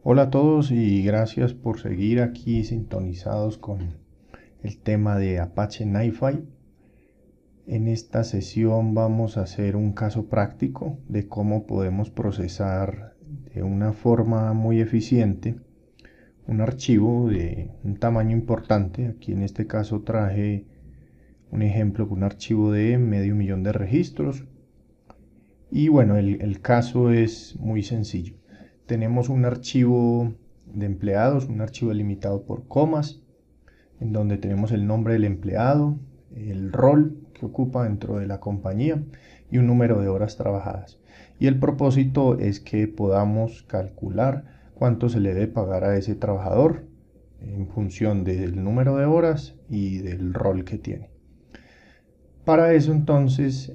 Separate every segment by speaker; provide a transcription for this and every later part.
Speaker 1: Hola a todos y gracias por seguir aquí sintonizados con el tema de Apache NiFi. En esta sesión vamos a hacer un caso práctico de cómo podemos procesar de una forma muy eficiente un archivo de un tamaño importante. Aquí en este caso traje un ejemplo con un archivo de medio millón de registros. Y bueno, el caso es muy sencillo. Tenemos un archivo de empleados, un archivo delimitado por comas, en donde tenemos el nombre del empleado, el rol que ocupa dentro de la compañía y un número de horas trabajadas. Y el propósito es que podamos calcular cuánto se le debe pagar a ese trabajador en función del número de horas y del rol que tiene. Para eso entonces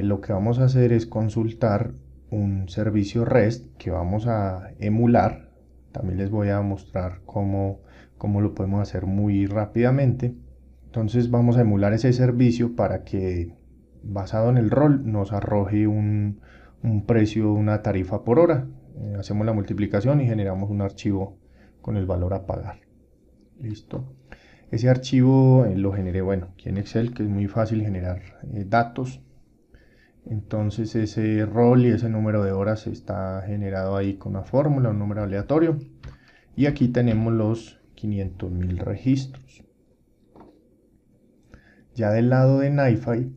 Speaker 1: lo que vamos a hacer es consultar un servicio REST que vamos a emular. También les voy a mostrar cómo lo podemos hacer muy rápidamente. Entonces vamos a emular ese servicio para que, basado en el rol, nos arroje un precio, una tarifa por hora. Hacemos la multiplicación y generamos un archivo con el valor a pagar. Listo. Ese archivo lo generé, bueno, aquí en Excel, que es muy fácil generar datos. Entonces ese rol y ese número de horas está generado ahí con una fórmula, un número aleatorio. Y aquí tenemos los 500.000 registros. Ya del lado de NiFi,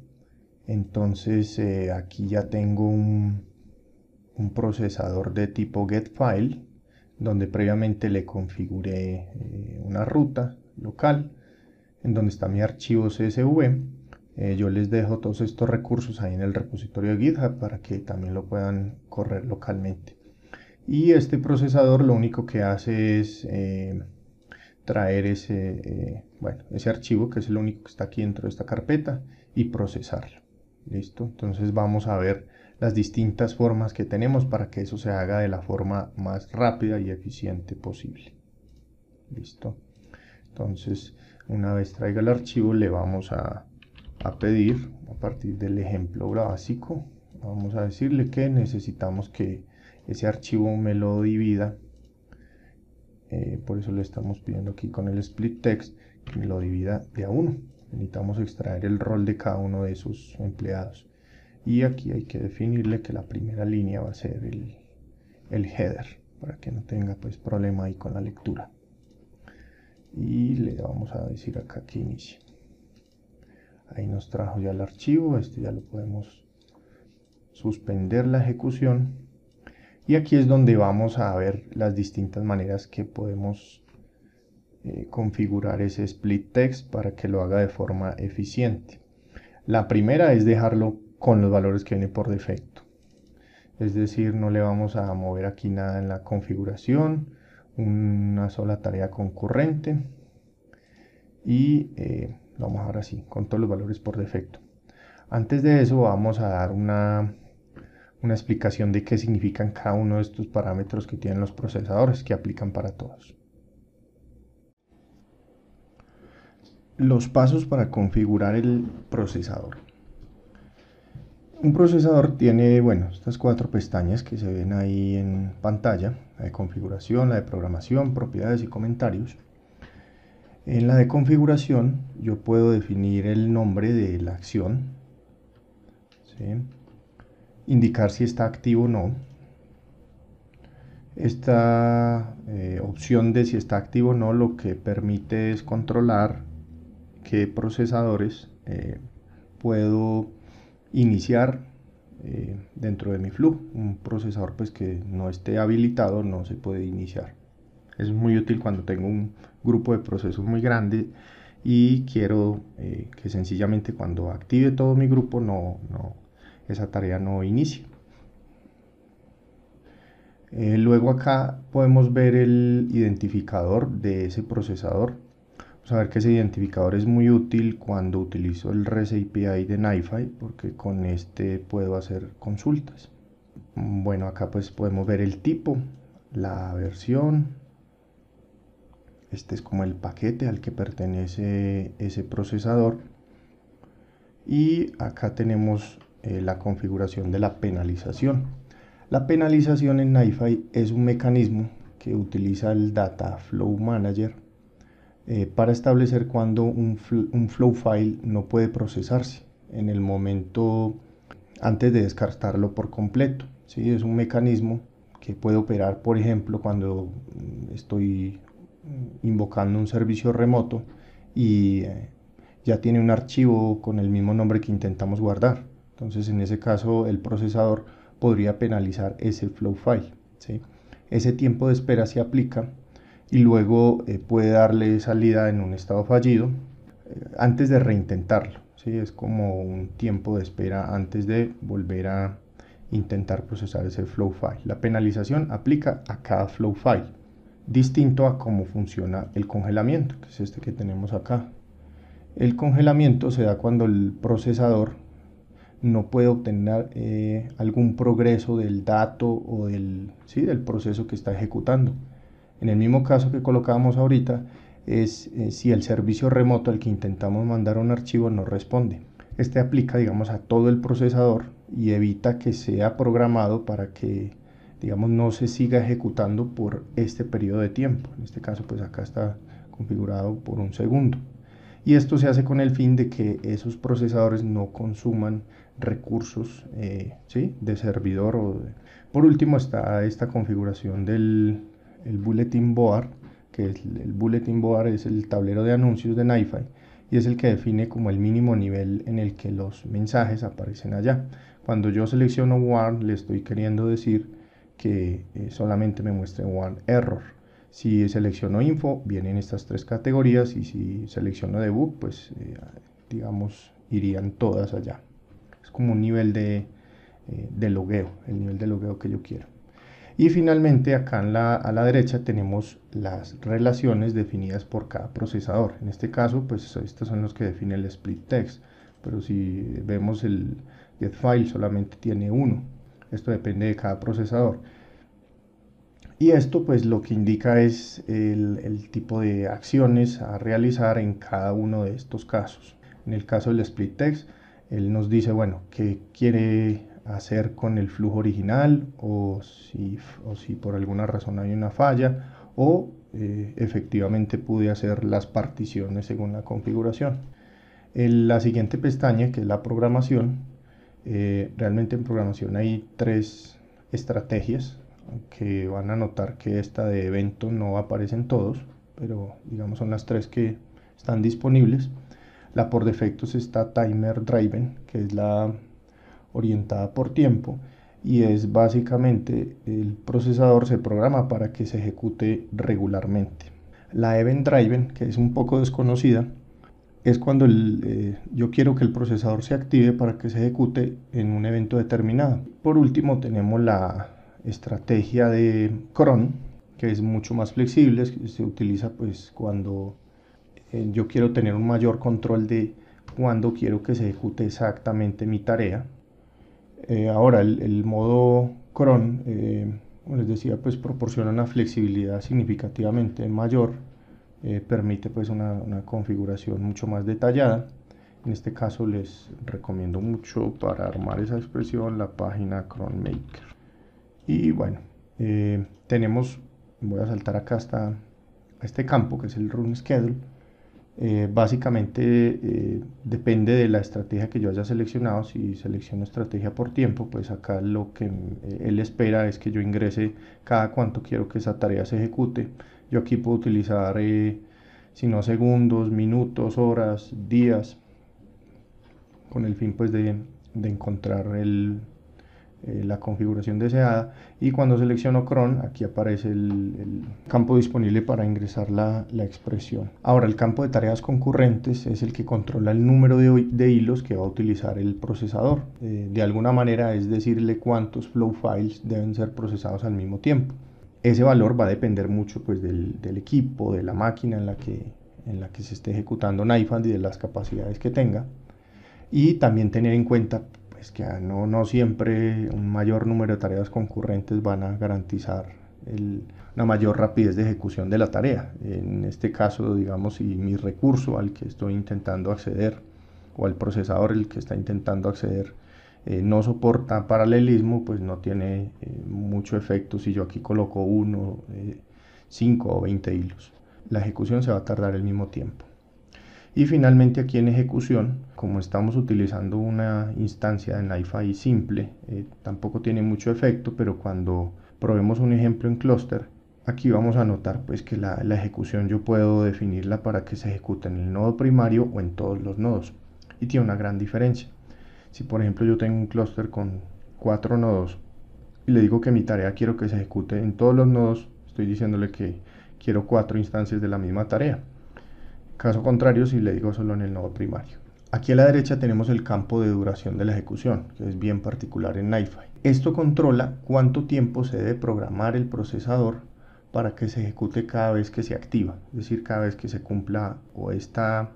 Speaker 1: entonces aquí ya tengo un procesador de tipo getFile, donde previamente le configuré una ruta local, en donde está mi archivo CSV. Yo les dejo todos estos recursos ahí en el repositorio de GitHub para que también lo puedan correr localmente. Y este procesador lo único que hace es traer ese archivo, que es el único que está aquí dentro de esta carpeta, y procesarlo. ¿Listo? Entonces vamos a ver las distintas formas que tenemos para que eso se haga de la forma más rápida y eficiente posible. ¿Listo? Entonces, una vez traiga el archivo, le vamos a pedir, a partir del ejemplo básico, vamos a decirle que necesitamos que ese archivo me lo divida. Por eso le estamos pidiendo aquí con el split text que me lo divida de a uno. Necesitamos extraer el rol de cada uno de sus empleados. Y aquí hay que definirle que la primera línea va a ser el header, para que no tenga pues problema ahí con la lectura. Y le vamos a decir acá que inicie. Ahí nos trajo ya el archivo, este ya lo podemos suspender la ejecución. Y aquí es donde vamos a ver las distintas maneras que podemos configurar ese split text para que lo haga de forma eficiente. La primera es dejarlo con los valores que vienen por defecto. Es decir, no le vamos a mover aquí nada en la configuración, una sola tarea concurrente. Y vamos ahora sí, con todos los valores por defecto. Antes de eso vamos a dar una explicación de qué significan cada uno de estos parámetros que tienen los procesadores, que aplican para todos. Los pasos para configurar el procesador. Un procesador tiene, bueno, estas 4 pestañas que se ven ahí en pantalla: la de configuración, la de programación, propiedades y comentarios. En la de configuración yo puedo definir el nombre de la acción, ¿sí? Indicar si está activo o no. Esta opción de si está activo o no lo que permite es controlar qué procesadores puedo iniciar dentro de mi flujo. Un procesador pues que no esté habilitado no se puede iniciar. Es muy útil cuando tengo un grupo de procesos muy grande y quiero que sencillamente cuando active todo mi grupo esa tarea no inicie. Luego acá podemos ver el identificador de ese procesador. Vamos a ver que ese identificador es muy útil cuando utilizo el REST API de NiFi, porque con este puedo hacer consultas. Bueno, acá pues podemos ver el tipo, la versión. Este es como el paquete al que pertenece ese procesador. Y acá tenemos la configuración de la penalización. La penalización en NiFi es un mecanismo que utiliza el Data Flow Manager para establecer cuando un flow file no puede procesarse en el momento antes de descartarlo por completo. ¿Sí? Es un mecanismo que puede operar, por ejemplo, cuando estoy invocando un servicio remoto y ya tiene un archivo con el mismo nombre que intentamos guardar. Entonces, en ese caso, el procesador podría penalizar ese flow file. ¿Sí? Ese tiempo de espera se aplica y luego puede darle salida en un estado fallido antes de reintentarlo. ¿Sí? Es como un tiempo de espera antes de volver a intentar procesar ese flow file. La penalización aplica a cada flow file, distinto a cómo funciona el congelamiento, que es este que tenemos acá. El congelamiento se da cuando el procesador no puede obtener algún progreso del dato o del proceso que está ejecutando. En el mismo caso que colocábamos ahorita, es si el servicio remoto al que intentamos mandar un archivo no responde. Este aplica, digamos, a todo el procesador y evita que sea programado para que, digamos, no se siga ejecutando por este periodo de tiempo. En este caso, pues acá está configurado por un segundo. Y esto se hace con el fin de que esos procesadores no consuman recursos de servidor. Por último está esta configuración del Bulletin Board, que el Bulletin Board es el tablero de anuncios de NiFi y es el que define como el mínimo nivel en el que los mensajes aparecen allá. Cuando yo selecciono Warn, le estoy queriendo decir que solamente me muestre Warn Error. Si selecciono Info, vienen estas tres categorías, y si selecciono Debug, pues digamos, irían todas allá. Es como un nivel de logueo, el nivel de logueo que yo quiero. Y finalmente acá a la derecha tenemos las relaciones definidas por cada procesador. En este caso, pues estos son los que define el split text, pero si vemos el getFile solamente tiene uno. Esto depende de cada procesador. Y esto pues lo que indica es el tipo de acciones a realizar en cada uno de estos casos. En el caso del split text, él nos dice, bueno, qué quiere hacer con el flujo original, o si por alguna razón hay una falla, o efectivamente pude hacer las particiones según la configuración. En la siguiente pestaña, que es la programación, realmente en programación hay tres estrategias, que van a notar que esta de evento no aparece en todos, pero digamos son las tres que están disponibles. La por defectos está Timer Driven, que es la orientada por tiempo, y es básicamente el procesador se programa para que se ejecute regularmente. La Event Driven, que es un poco desconocida, es cuando yo quiero que el procesador se active para que se ejecute en un evento determinado. Por último tenemos la estrategia de cron, que es mucho más flexible, se utiliza pues cuando yo quiero tener un mayor control de cuándo quiero que se ejecute exactamente mi tarea. Ahora el modo cron, como les decía, pues proporciona una flexibilidad significativamente mayor, permite pues una configuración mucho más detallada. En este caso les recomiendo mucho para armar esa expresión la página CronMaker. Y bueno, voy a saltar acá hasta este campo que es el Run Schedule. Básicamente depende de la estrategia que yo haya seleccionado. Si selecciono estrategia por tiempo, pues acá lo que él espera es que yo ingrese cada cuánto quiero que esa tarea se ejecute. Yo aquí puedo utilizar si no segundos, minutos, horas, días, con el fin pues de encontrar la configuración deseada. Y cuando selecciono cron, aquí aparece el campo disponible para ingresar la expresión. Ahora, el campo de tareas concurrentes es el que controla el número de hilos que va a utilizar el procesador. De alguna manera es decirle cuántos flow files deben ser procesados al mismo tiempo. Ese valor va a depender mucho pues del equipo, de la máquina en la que se esté ejecutando NiFi y de las capacidades que tenga. Y también tener en cuenta pues que no siempre un mayor número de tareas concurrentes van a garantizar una mayor rapidez de ejecución de la tarea. En este caso, digamos, si mi recurso al que estoy intentando acceder o al procesador el que está intentando acceder no soporta paralelismo, pues no tiene mucho efecto si yo aquí coloco 1, 5 o 20 hilos. La ejecución se va a tardar el mismo tiempo. Y finalmente aquí en ejecución, como estamos utilizando una instancia de NiFi simple, tampoco tiene mucho efecto, pero cuando probemos un ejemplo en clúster, aquí vamos a notar pues que la ejecución yo puedo definirla para que se ejecute en el nodo primario o en todos los nodos. Y tiene una gran diferencia. Si por ejemplo yo tengo un clúster con 4 nodos y le digo que mi tarea quiero que se ejecute en todos los nodos, estoy diciéndole que quiero 4 instancias de la misma tarea. Caso contrario, si le digo solo en el nodo primario. Aquí a la derecha tenemos el campo de duración de la ejecución, que es bien particular en NiFi. Esto controla cuánto tiempo se debe programar el procesador para que se ejecute cada vez que se activa, es decir, cada vez que se cumpla o esta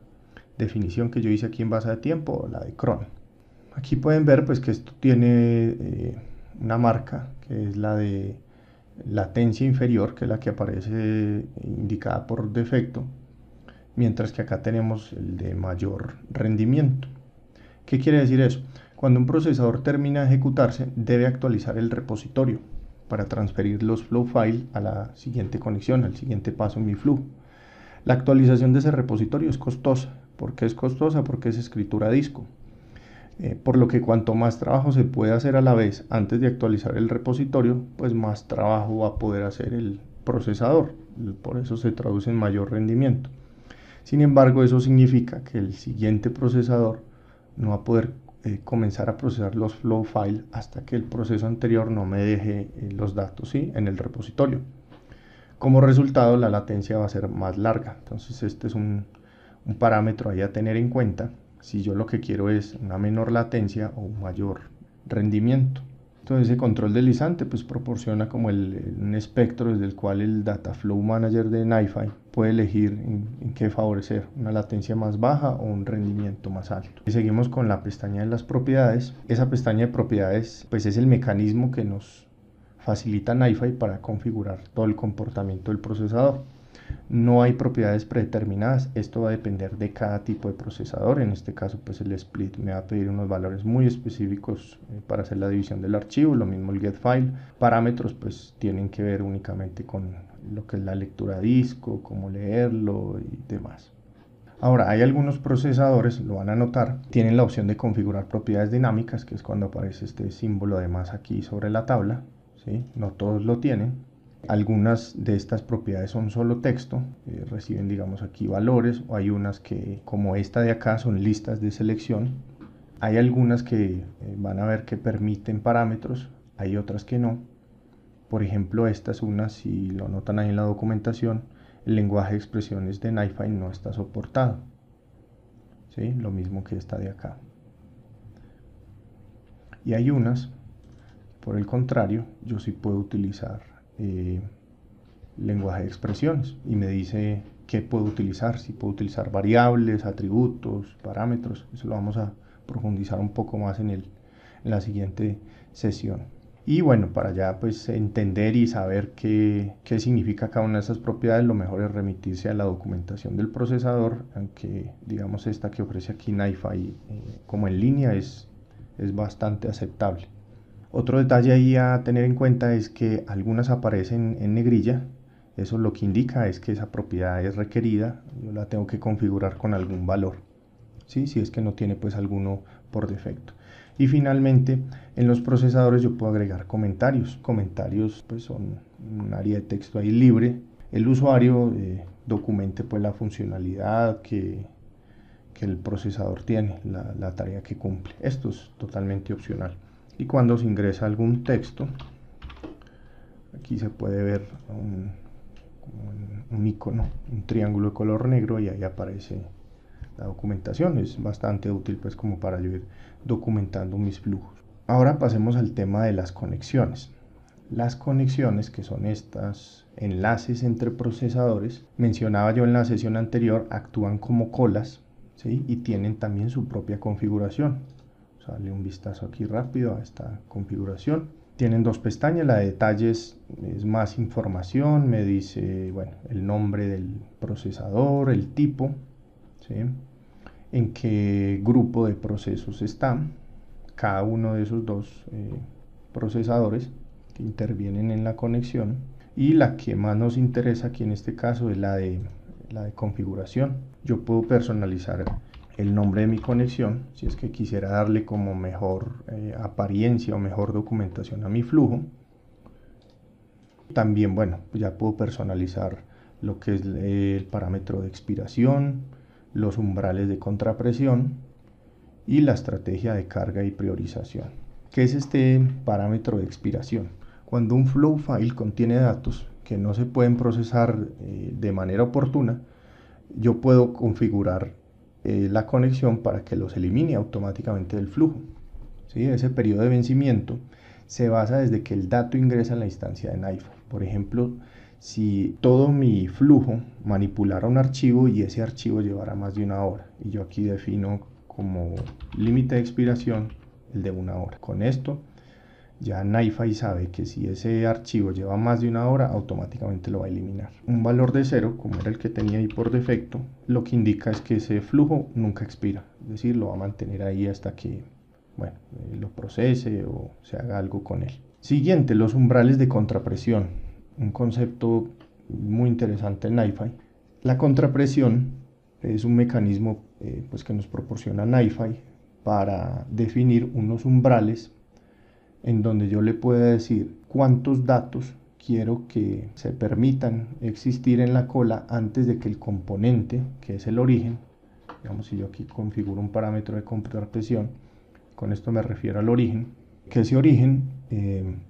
Speaker 1: definición que yo hice aquí en base de tiempo o la de cron. Aquí pueden ver pues que esto tiene una marca que es la de latencia inferior, que es la que aparece indicada por defecto, mientras que acá tenemos el de mayor rendimiento. ¿Qué quiere decir eso? Cuando un procesador termina de ejecutarse, debe actualizar el repositorio para transferir los flow files a la siguiente conexión, al siguiente paso en mi flujo. La actualización de ese repositorio es costosa. ¿Por qué es costosa? Porque es escritura a disco. Por lo que cuanto más trabajo se puede hacer a la vez antes de actualizar el repositorio, pues más trabajo va a poder hacer el procesador. Por eso se traduce en mayor rendimiento. Sin embargo, eso significa que el siguiente procesador no va a poder comenzar a procesar los flow files hasta que el proceso anterior no me deje los datos, ¿sí?, en el repositorio. Como resultado, la latencia va a ser más larga. Entonces, este es un parámetro ahí a tener en cuenta si yo lo que quiero es una menor latencia o un mayor rendimiento. Entonces ese control deslizante pues proporciona como un espectro desde el cual el Data Flow Manager de NiFi puede elegir en qué favorecer, una latencia más baja o un rendimiento más alto. Y seguimos con la pestaña de las propiedades. Esa pestaña de propiedades pues es el mecanismo que nos facilita NiFi para configurar todo el comportamiento del procesador. No hay propiedades predeterminadas, esto va a depender de cada tipo de procesador. En este caso pues el split me va a pedir unos valores muy específicos para hacer la división del archivo, lo mismo el getFile. Parámetros pues tienen que ver únicamente con lo que es la lectura a disco, cómo leerlo y demás. Ahora, hay algunos procesadores, lo van a notar, tienen la opción de configurar propiedades dinámicas, que es cuando aparece este símbolo de más aquí sobre la tabla, ¿sí? No todos lo tienen. Algunas de estas propiedades son solo texto, reciben digamos aquí valores, o hay unas que, como esta de acá, son listas de selección. Hay algunas que van a ver que permiten parámetros, hay otras que no. Por ejemplo, esta es una, si lo notan ahí en la documentación, el lenguaje de expresiones de NiFi no está soportado, ¿sí? Lo mismo que esta de acá. Y hay unas, por el contrario, yo sí puedo utilizar lenguaje de expresiones y me dice qué puedo utilizar, si puedo utilizar variables, atributos, parámetros. Eso lo vamos a profundizar un poco más en la siguiente sesión. Y bueno, para ya pues entender y saber qué significa cada una de esas propiedades, lo mejor es remitirse a la documentación del procesador, aunque digamos esta que ofrece aquí NiFi como en línea es bastante aceptable. Otro detalle ahí a tener en cuenta es que algunas aparecen en negrilla. Eso lo que indica es que esa propiedad es requerida. Yo la tengo que configurar con algún valor, ¿sí? Si es que no tiene pues alguno por defecto. Y finalmente, en los procesadores yo puedo agregar comentarios. Comentarios pues son un área de texto ahí libre. El usuario documente pues la funcionalidad que el procesador tiene, la tarea que cumple. Esto es totalmente opcional. Y cuando se ingresa algún texto, aquí se puede ver un icono, un triángulo de color negro, y ahí aparece la documentación. Es bastante útil pues como para yo ir documentando mis flujos. Ahora pasemos al tema de las conexiones. Las conexiones, que son estos enlaces entre procesadores, mencionaba yo en la sesión anterior, actúan como colas, ¿sí? Y tienen también su propia configuración. Sale un vistazo aquí rápido a esta configuración. Tienen dos pestañas, la de detalles es más información, me dice bueno, el nombre del procesador, el tipo, ¿sí? En qué grupo de procesos está cada uno de esos dos procesadores que intervienen en la conexión. y la que más nos interesa aquí en este caso es la de configuración. Yo puedo personalizar el nombre de mi conexión si es que quisiera darle como mejor apariencia o mejor documentación a mi flujo. También, bueno, ya puedo personalizar lo que es el parámetro de expiración, los umbrales de contrapresión y la estrategia de carga y priorización. ¿Qué es este parámetro de expiración? Cuando un flow file contiene datos que no se pueden procesar de manera oportuna, yo puedo configurar la conexión para que los elimine automáticamente del flujo. ¿Sí? Ese periodo de vencimiento se basa desde que el dato ingresa en la instancia de NiFi. Por ejemplo, si todo mi flujo manipulara un archivo y ese archivo llevara más de una hora, y yo aquí defino como límite de expiración el de una hora. Con esto ya NiFi sabe que si ese archivo lleva más de una hora, automáticamente lo va a eliminar. Un valor de 0, como era el que tenía ahí por defecto, lo que indica es que ese flujo nunca expira, es decir, lo va a mantener ahí hasta que bueno, lo procese o se haga algo con él. Siguiente, los umbrales de contrapresión, un concepto muy interesante en NiFi. La contrapresión es un mecanismo pues que nos proporciona NiFi para definir unos umbrales en donde yo le pueda decir cuántos datos quiero que se permitan existir en la cola antes de que el componente, que es el origen, digamos si yo aquí configuro un parámetro de contrapresión, con esto me refiero al origen, que ese origen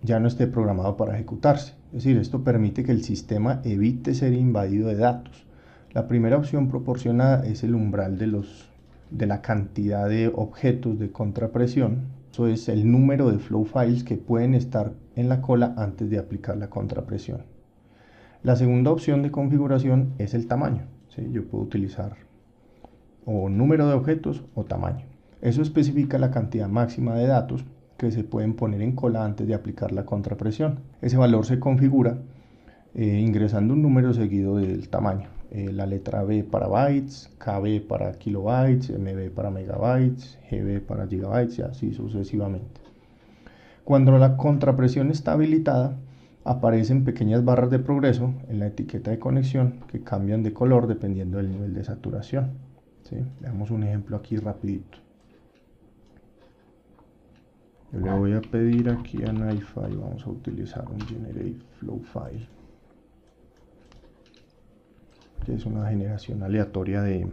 Speaker 1: ya no esté programado para ejecutarse. Es decir, esto permite que el sistema evite ser invadido de datos. La primera opción proporcionada es el umbral de la cantidad de objetos de contrapresión. Eso es el número de flow files que pueden estar en la cola antes de aplicar la contrapresión. La segunda opción de configuración es el tamaño. ¿Sí? Yo puedo utilizar o número de objetos o tamaño. Eso especifica la cantidad máxima de datos que se pueden poner en cola antes de aplicar la contrapresión. Ese valor se configura ingresando un número seguido del tamaño. La letra B para bytes, KB para kilobytes, MB para megabytes, GB para gigabytes y así sucesivamente. Cuando la contrapresión está habilitada, aparecen pequeñas barras de progreso en la etiqueta de conexión que cambian de color dependiendo del nivel de saturación. ¿Sí? Veamos un ejemplo aquí rapidito. Yo le voy a pedir aquí a NiFi, vamos a utilizar un generate flow file, que es una generación aleatoria de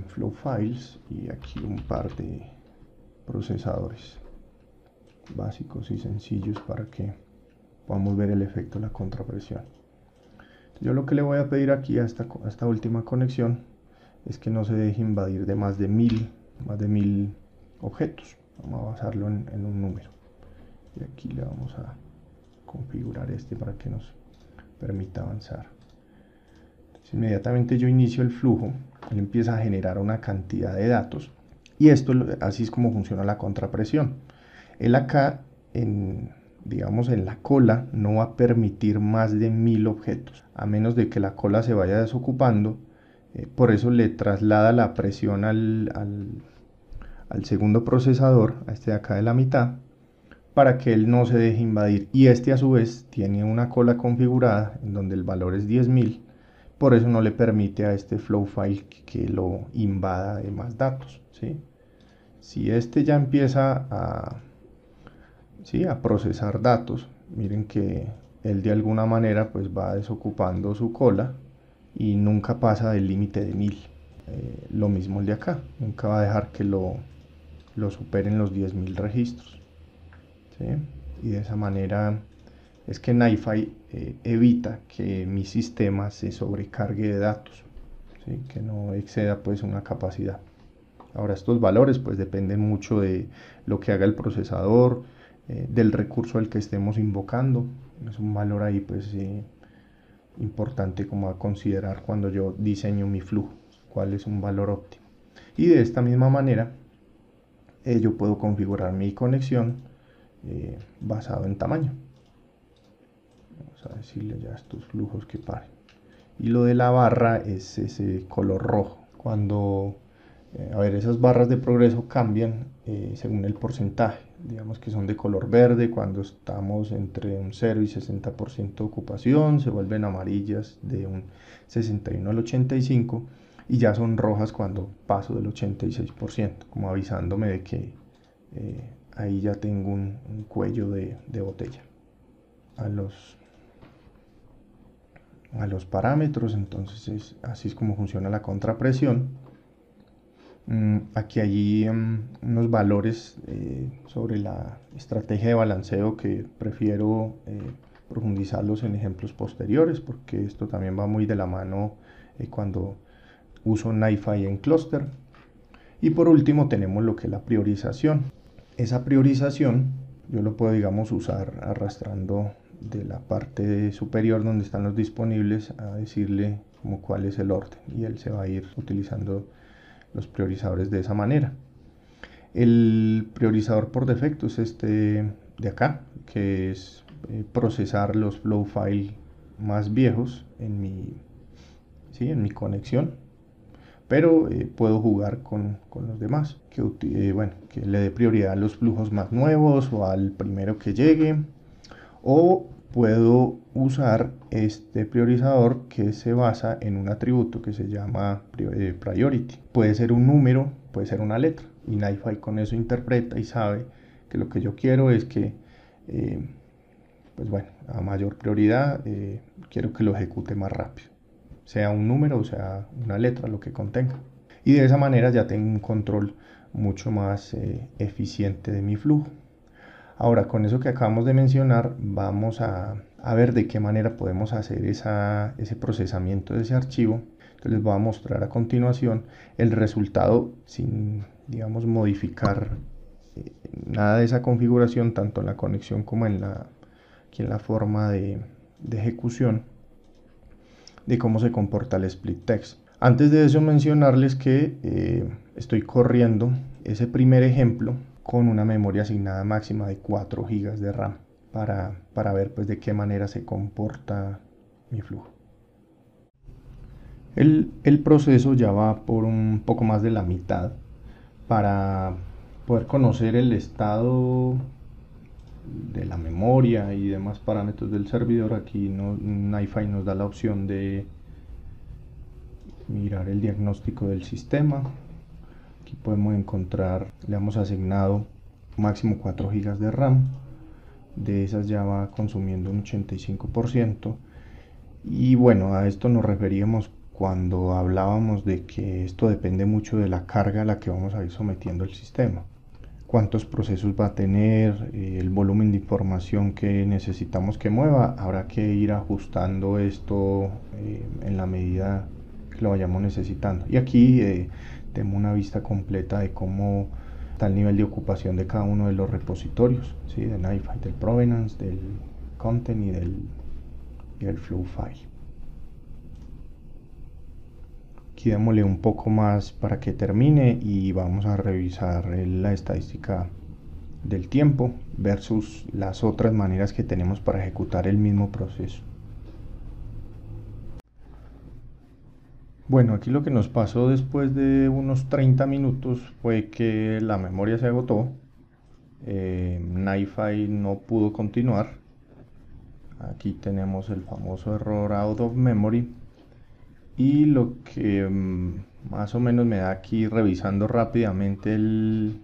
Speaker 1: flow files, y aquí un par de procesadores básicos y sencillos para que podamos ver el efecto de la contrapresión. Yo lo que le voy a pedir aquí a esta última conexión es que no se deje invadir de más de 1000 objetos. Vamos a basarlo en un número. Y aquí le vamos a configurar este para que nos permita avanzar. Entonces, inmediatamente yo inicio el flujo, él empieza a generar una cantidad de datos. Y esto, así es como funciona la contrapresión. Él acá, digamos en la cola, no va a permitir más de 1000 objetos, a menos de que la cola se vaya desocupando. Por eso le traslada la presión al segundo procesador, a este de acá de la mitad, para que él no se deje invadir. Y este a su vez tiene una cola configurada en donde el valor es 10.000, por eso no le permite a este flow file que lo invada de más datos. ¿Sí? Si este ya empieza a procesar datos, miren que él de alguna manera pues va desocupando su cola y nunca pasa del límite de 1000. Lo mismo el de acá, nunca va a dejar que lo superen los 10.000 registros. ¿Sí? Y de esa manera es que NiFi evita que mi sistema se sobrecargue de datos, ¿sí? Que no exceda pues una capacidad. Ahora estos valores pues dependen mucho de lo que haga el procesador, del recurso al que estemos invocando. Es un valor ahí pues importante como a considerar cuando yo diseño mi flujo, cuál es un valor óptimo. Y de esta misma manera yo puedo configurar mi conexión basado en tamaño. Vamos a decirle ya a estos flujos que paren. Y lo de la barra es ese color rojo. Cuando A ver, esas barras de progreso cambian según el porcentaje. Digamos que son de color verde cuando estamos entre un 0 y 60% de ocupación, se vuelven amarillas de un 61 al 85 y ya son rojas cuando paso del 86%, como avisándome de que ahí ya tengo un cuello de botella. A los parámetros, entonces así es como funciona la contrapresión. Aquí hay unos valores sobre la estrategia de balanceo que prefiero profundizarlos en ejemplos posteriores, porque esto también va muy de la mano cuando uso NiFi en clúster. Y por último tenemos lo que es la priorización. Esa priorización yo lo puedo, digamos, usar arrastrando de la parte superior donde están los disponibles a decirle como cuál es el orden, y él se va a ir utilizando los priorizadores de esa manera. El priorizador por defecto es este de acá, que es procesar los flow file más viejos en mi conexión, pero puedo jugar con los demás, que le dé prioridad a los flujos más nuevos o al primero que llegue, o puedo usar este priorizador que se basa en un atributo que se llama priority. Puede ser un número, puede ser una letra, y NiFi con eso interpreta y sabe que lo que yo quiero es que pues bueno, a mayor prioridad quiero que lo ejecute más rápido, sea un número o sea una letra, lo que contenga, y de esa manera ya tengo un control mucho más eficiente de mi flujo. Ahora, con eso que acabamos de mencionar, vamos a ver de qué manera podemos hacer ese procesamiento de ese archivo. Entonces les voy a mostrar a continuación el resultado sin, digamos, modificar nada de esa configuración, tanto en la conexión como aquí en la forma de ejecución, de cómo se comporta el split text. Antes de eso, mencionarles que estoy corriendo ese primer ejemplo con una memoria asignada máxima de 4 GB de RAM para ver pues de qué manera se comporta mi flujo. El proceso ya va por un poco más de la mitad. Para poder conocer el estado de la memoria y demás parámetros del servidor, aquí NiFi nos da la opción de mirar el diagnóstico del sistema. Aquí podemos encontrar, le hemos asignado máximo 4 GB de RAM, de esas ya va consumiendo un 85%, y bueno, a esto nos referíamos cuando hablábamos de que esto depende mucho de la carga a la que vamos a ir sometiendo el sistema, cuántos procesos va a tener, el volumen de información que necesitamos que mueva. Habrá que ir ajustando esto en la medida que lo vayamos necesitando, y aquí tenemos una vista completa de cómo está el nivel de ocupación de cada uno de los repositorios, ¿sí? De NiFi, del provenance, del content y del flow file. Aquí démosle un poco más para que termine y vamos a revisar la estadística del tiempo versus las otras maneras que tenemos para ejecutar el mismo proceso. Bueno, aquí lo que nos pasó después de unos 30 minutos fue que la memoria se agotó, NiFi no pudo continuar. Aquí tenemos el famoso error out of memory, y lo que más o menos me da aquí revisando rápidamente el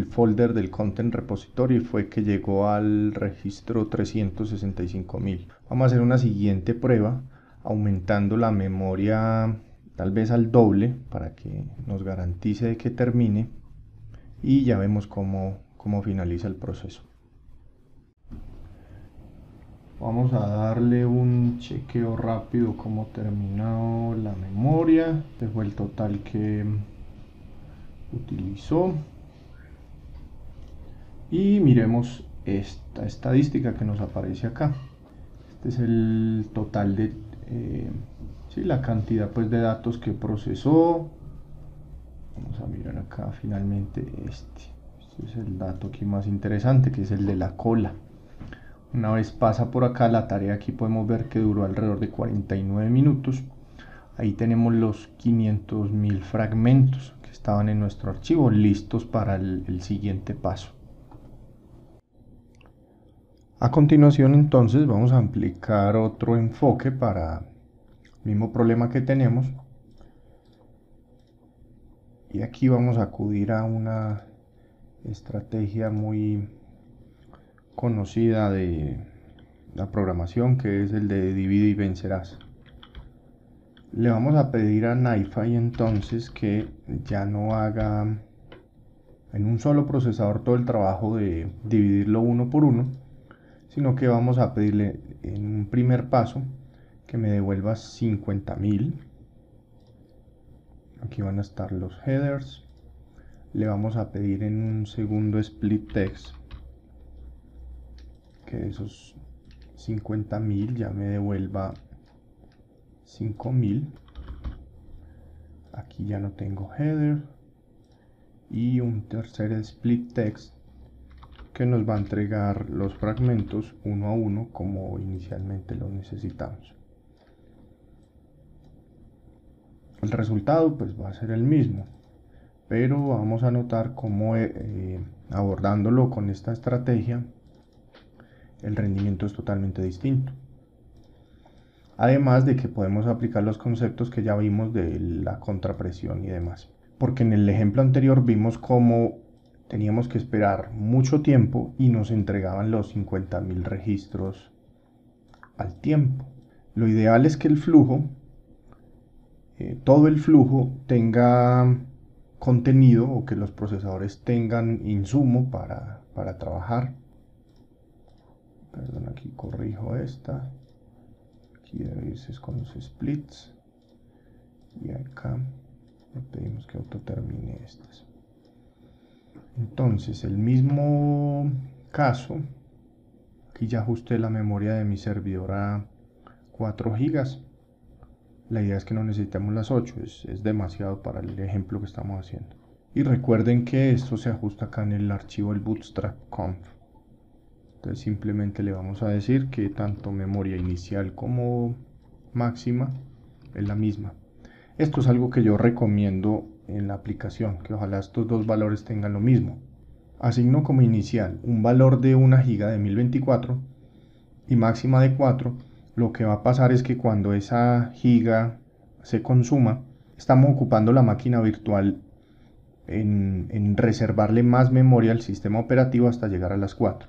Speaker 1: folder del content repository fue que llegó al registro 365.000. Vamos a hacer una siguiente prueba aumentando la memoria tal vez al doble para que nos garantice de que termine, y ya vemos cómo finaliza el proceso. Vamos a darle un chequeo rápido cómo terminó la memoria. Este fue el total que utilizó. Y miremos esta estadística que nos aparece acá. Este es el total de la cantidad pues de datos que procesó. Vamos a mirar acá finalmente este es el dato aquí más interesante, que es el de la cola. Una vez pasa por acá la tarea, aquí podemos ver que duró alrededor de 49 minutos. Ahí tenemos los 500.000 fragmentos que estaban en nuestro archivo, listos para el siguiente paso. A continuación, entonces, vamos a aplicar otro enfoque para el mismo problema que tenemos. Y aquí vamos a acudir a una estrategia muy conocida de la programación, que es el de divide y vencerás. Le vamos a pedir a NiFi entonces que ya no haga en un solo procesador todo el trabajo de dividirlo uno por uno, sino que vamos a pedirle en un primer paso que me devuelva 50.000. Aquí van a estar los headers. Le vamos a pedir en un segundo split text que esos 50.000 ya me devuelva 5.000. Aquí ya no tengo header. Y un tercer split text que nos va a entregar los fragmentos uno a uno como inicialmente los necesitamos. El resultado pues va a ser el mismo, pero vamos a notar cómo abordándolo con esta estrategia el rendimiento es totalmente distinto. Además de que podemos aplicar los conceptos que ya vimos de la contrapresión y demás. Porque en el ejemplo anterior vimos cómo teníamos que esperar mucho tiempo y nos entregaban los 50.000 registros al tiempo. Lo ideal es que el flujo, todo el flujo tenga contenido o que los procesadores tengan insumo para trabajar. Perdón, aquí corrijo esta. Aquí debe irse con los splits. Y acá le pedimos que autotermine estas. Entonces, el mismo caso, aquí ya ajusté la memoria de mi servidor a 4 GB. La idea es que no necesitemos las 8, es demasiado para el ejemplo que estamos haciendo. Y recuerden que esto se ajusta acá en el archivo del bootstrap conf. Entonces simplemente le vamos a decir que tanto memoria inicial como máxima es la misma. Esto es algo que yo recomiendo en la aplicación, que ojalá estos dos valores tengan lo mismo. Asigno como inicial un valor de 1 GB de 1024 y máxima de 4. Lo que va a pasar es que cuando esa giga se consuma, estamos ocupando la máquina virtual en reservarle más memoria al sistema operativo hasta llegar a las 4.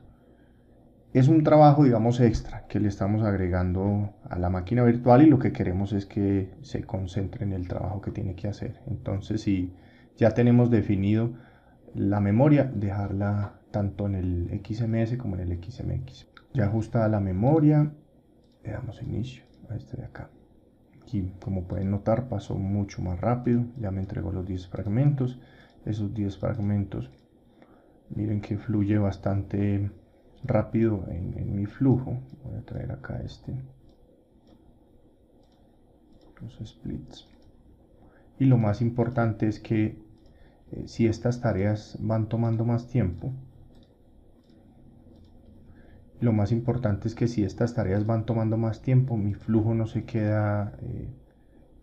Speaker 1: Es un trabajo, digamos, extra que le estamos agregando a la máquina virtual y lo que queremos es que se concentre en el trabajo que tiene que hacer. Entonces, si ya tenemos definido la memoria, dejarla tanto en el XMS como en el XMX. Ya ajustada la memoria, le damos inicio a este de acá. Aquí, como pueden notar, pasó mucho más rápido. Ya me entregó los 10 fragmentos. Esos 10 fragmentos, miren que fluye bastante rápido en mi flujo. Voy a traer acá los splits. Y lo más importante es que si estas tareas van tomando más tiempo, lo más importante es que si estas tareas van tomando más tiempo, mi flujo no se queda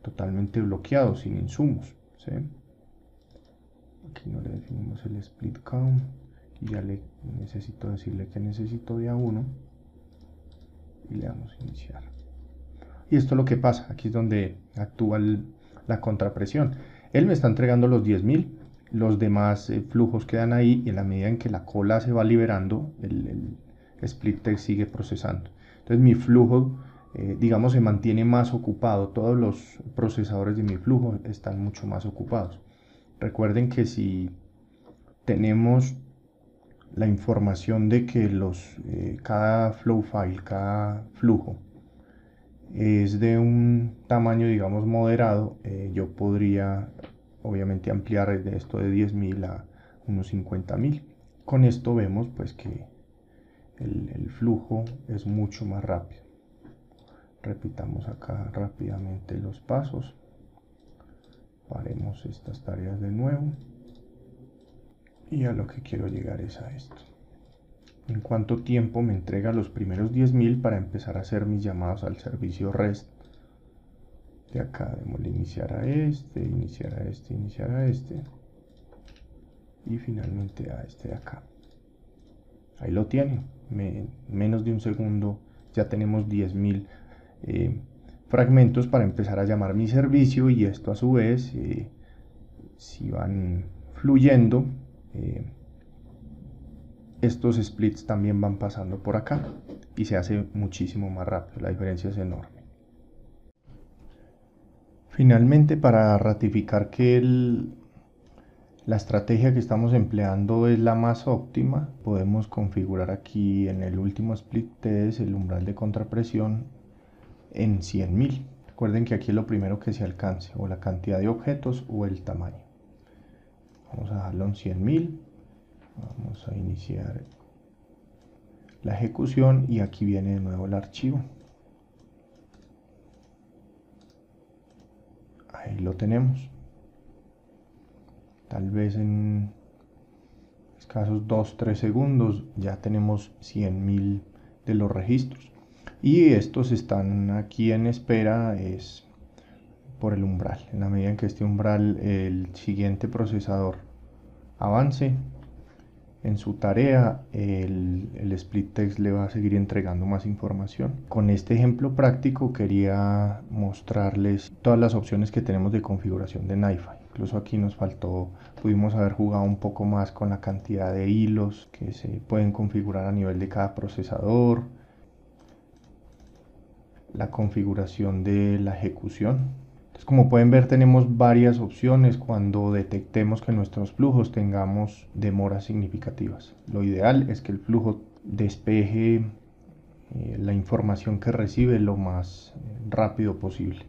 Speaker 1: totalmente bloqueado, sin insumos, ¿sí? Aquí no le definimos el split count y ya le necesito decirle que necesito de A1 y le damos iniciar. Y esto es lo que pasa, aquí es donde actúa la contrapresión. Él me está entregando los 10.000, los demás flujos quedan ahí y en la medida en que la cola se va liberando, el split text sigue procesando. Entonces mi flujo, digamos, se mantiene más ocupado. Todos los procesadores de mi flujo están mucho más ocupados. Recuerden que si tenemos la información de que cada flow file, cada flujo es de un tamaño, digamos, moderado, yo podría obviamente ampliar de esto de 10.000 a unos 50.000. Con esto vemos pues que el flujo es mucho más rápido. Repitamos acá rápidamente los pasos. Paremos estas tareas de nuevo. Y a lo que quiero llegar es a esto. ¿En cuánto tiempo me entrega los primeros 10.000 para empezar a hacer mis llamados al servicio REST este acá, démosle iniciar a este, iniciar a este, iniciar a este, y finalmente a este de acá. Ahí lo tienen, menos de un segundo ya tenemos 10.000 fragmentos para empezar a llamar mi servicio, y esto a su vez, si van fluyendo, estos splits también van pasando por acá y se hace muchísimo más rápido, la diferencia es enorme. Finalmente, para ratificar que la estrategia que estamos empleando es la más óptima, podemos configurar aquí en el último split test el umbral de contrapresión en 100.000. Recuerden que aquí es lo primero que se alcance, o la cantidad de objetos o el tamaño. Vamos a dejarlo en 100.000. Vamos a iniciar la ejecución y aquí viene de nuevo el archivo. Ahí lo tenemos. Tal vez en escasos 2-3 segundos ya tenemos 100.000 de los registros. Y estos están aquí en espera, es por el umbral. En la medida en que este umbral, el siguiente procesador avance en su tarea, el split text le va a seguir entregando más información. Con este ejemplo práctico quería mostrarles todas las opciones que tenemos de configuración de NiFi. Incluso aquí nos faltó, pudimos haber jugado un poco más con la cantidad de hilos que se pueden configurar a nivel de cada procesador, la configuración de la ejecución. Entonces, como pueden ver, tenemos varias opciones cuando detectemos que nuestros flujos tengamos demoras significativas. Lo ideal es que el flujo despeje la información que recibe lo más rápido posible.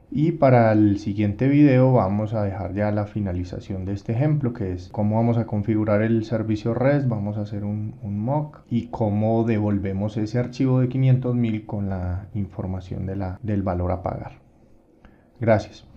Speaker 1: Y para el siguiente video vamos a dejar ya la finalización de este ejemplo, que es cómo vamos a configurar el servicio REST. Vamos a hacer un mock y cómo devolvemos ese archivo de 500.000 con la información del valor a pagar. Gracias.